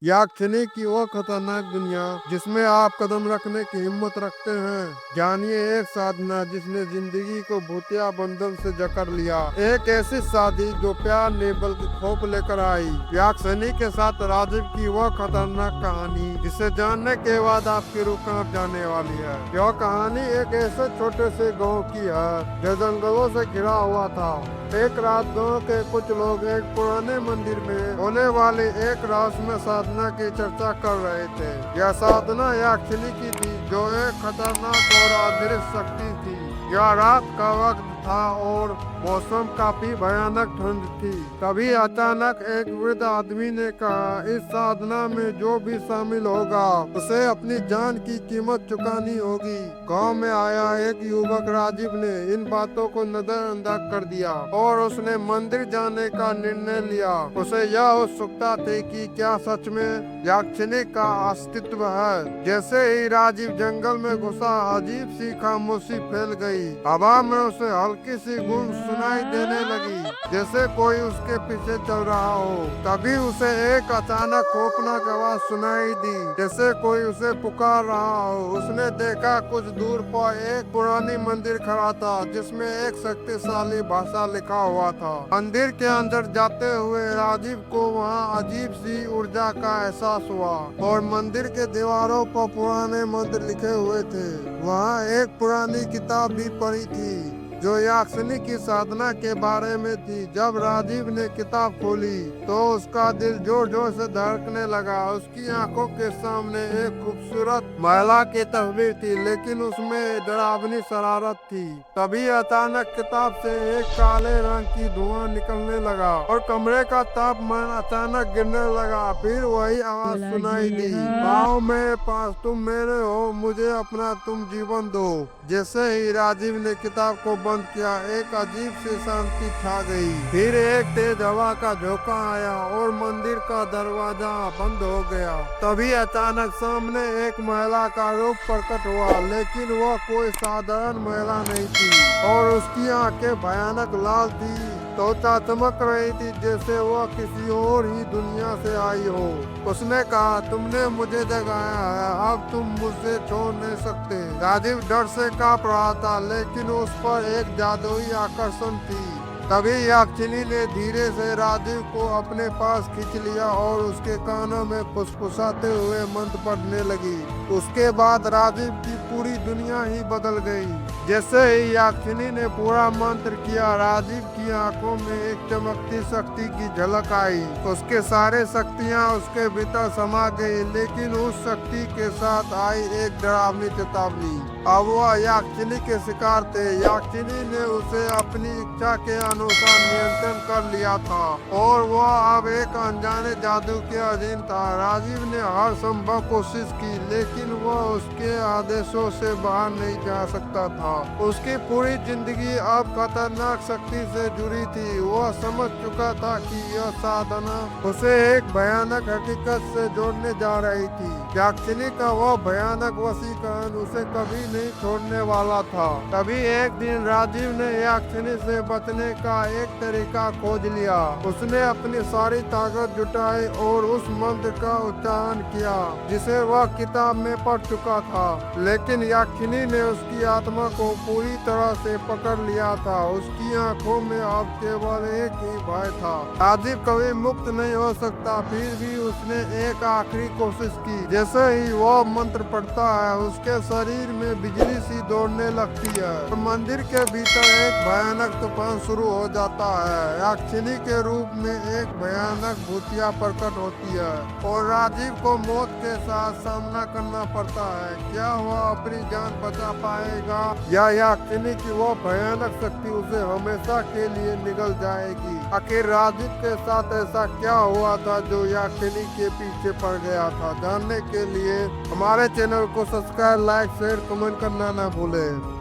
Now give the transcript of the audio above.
याकछनी की वो खतरनाक दुनिया जिसमें आप कदम रखने की हिम्मत रखते हैं। जानिए एक साधना जिसने जिंदगी को भूतिया बंधन से जकड़ लिया। एक ऐसी शादी जो प्यार नहीं बल्कि खौफ लेकर आई। याकछनी के साथ राजीव की वह खतरनाक कहानी जिसे जानने के बाद आपकी रूह कांप जाने वाली है। यह कहानी एक ऐसे छोटे से गाँव की है जो जंगलों से घिरा हुआ था। एक रात गांव के कुछ लोग एक पुराने मंदिर में होने वाली एक रहस्यमय साधना की चर्चा कर रहे थे। यह साधना याकछनी की थी जो एक खतरनाक और अदृश्य शक्ति थी। यह रात का वक्त था और मौसम काफी भयानक ठंड थी। तभी अचानक एक वृद्ध आदमी ने कहा, इस साधना में जो भी शामिल होगा उसे अपनी जान की कीमत चुकानी होगी। गांव में आया एक युवक राजीव ने इन बातों को नजरअंदाज कर दिया और उसने मंदिर जाने का निर्णय लिया। उसे यह उत्सुकता थी कि क्या सच में याकछनी का अस्तित्व है। जैसे ही राजीव जंगल में घुसा अजीब सी खामोशी फैल गई। हवा में उसे हल्की सी गूंज सुनाई देने लगी जैसे कोई उसके पीछे चल रहा हो। तभी उसे एक अचानक खौफनाक आवाज सुनाई दी जैसे कोई उसे पुकार रहा हो। उसने देखा कुछ दूर पर एक पुरानी मंदिर खड़ा था जिसमें एक शक्तिशाली भाषा लिखा हुआ था। मंदिर के अंदर जाते हुए राजीव को वहाँ अजीब सी ऊर्जा का एहसास हुआ और मंदिर के दीवारों पर पुराने मंत्र लिखे हुए थे। वहाँ एक पुरानी किताब भी पड़ी थी जो याकछनी की साधना के बारे में थी। जब राजीव ने किताब खोली तो उसका दिल जोर जोर से धड़कने लगा। उसकी आंखों के सामने एक खूबसूरत महिला की तस्वीर थी लेकिन उसमें डरावनी शरारत थी। तभी अचानक किताब से एक काले रंग की धुआं निकलने लगा और कमरे का तापमान अचानक गिरने लगा। फिर वही आवाज सुनाई दी, गाँव में पास तुम मेरे हो, मुझे अपना तुम जीवन दो। जैसे ही राजीव ने किताब को बंद किया एक अजीब सी शांति छा गई। फिर एक तेज हवा का झोंका आया और मंदिर का दरवाजा बंद हो गया। तभी अचानक सामने एक महिला का रूप प्रकट हुआ लेकिन वह कोई साधारण महिला नहीं थी और उसकी आंखें भयानक लाल थी। त्वचा चमक रही थी जैसे वह किसी और ही दुनिया से आई हो। उसने कहा, तुमने मुझे जगाया है, अब तुम मुझसे छोड़ नहीं सकते। राजीव डर से कांप रहा था लेकिन उस पर एक जादुई आकर्षण थी। तभी याकछनी ने धीरे से राजीव को अपने पास खींच लिया और उसके कानों में फुसफुसाते हुए मंत्र पढ़ने लगी। उसके बाद राजीव की पूरी दुनिया ही बदल गई। जैसे ही याकछनी ने पूरा मंत्र किया राजीव की आंखों में एक चमकती शक्ति की झलक आई। उसके सारे शक्तियां उसके भीतर समा गई लेकिन उस शक्ति के साथ आई एक डरावनी चेतावनी। अब वह याकछनी के शिकार थे। याकछनी ने उसे अपनी इच्छा के अनुसार नियंत्रण कर लिया था और वह अब एक अनजाने जादू के अधीन था। राजीव ने हर संभव कोशिश की लेकिन वह उसके आदेशों से बाहर नहीं जा सकता था। उसकी पूरी जिंदगी अब खतरनाक शक्ति से जुड़ी थी। वह समझ चुका था कि यह साधना उसे एक भयानक हकीकत से जोड़ने जा रही थी। याकछनी का वह भयानक वशीकरण उसे कभी नहीं छोड़ने वाला था। तभी एक दिन राजीव ने याकछनी से बचने का एक तरीका खोज लिया। उसने अपनी सारी ताकत जुटाई और उस मंत्र का उच्चारण किया जिसे वह किताब में पढ़ चुका था। लेकिन याकछनी ने उसकी आत्मा को पूरी तरह से पकड़ लिया था। उसकी आंखों में अब केवल एक ही भय था, राजीव कभी मुक्त नहीं हो सकता। फिर भी उसने एक आखिरी कोशिश की। जैसे ही वह मंत्र पढ़ता है उसके शरीर में बिजली सी दौड़ने लगती है और मंदिर के भीतर एक भयानक तूफान शुरू हो जाता है। याकछनी के रूप में एक भयानक भूतिया प्रकट होती है और राजीव को मौत के साथ सामना करना पड़ता है। क्या वह अपनी जान बचा पाएगा या याकछनी की वो भयानक शक्ति उसे हमेशा के लिए निगल जाएगी। आखिर राजीव के साथ ऐसा क्या हुआ था जो याकछनी के पीछे पड़ गया था। जानने के लिए हमारे चैनल को सब्सक्राइब, लाइक, शेयर, कमेंट करना ना भूलें।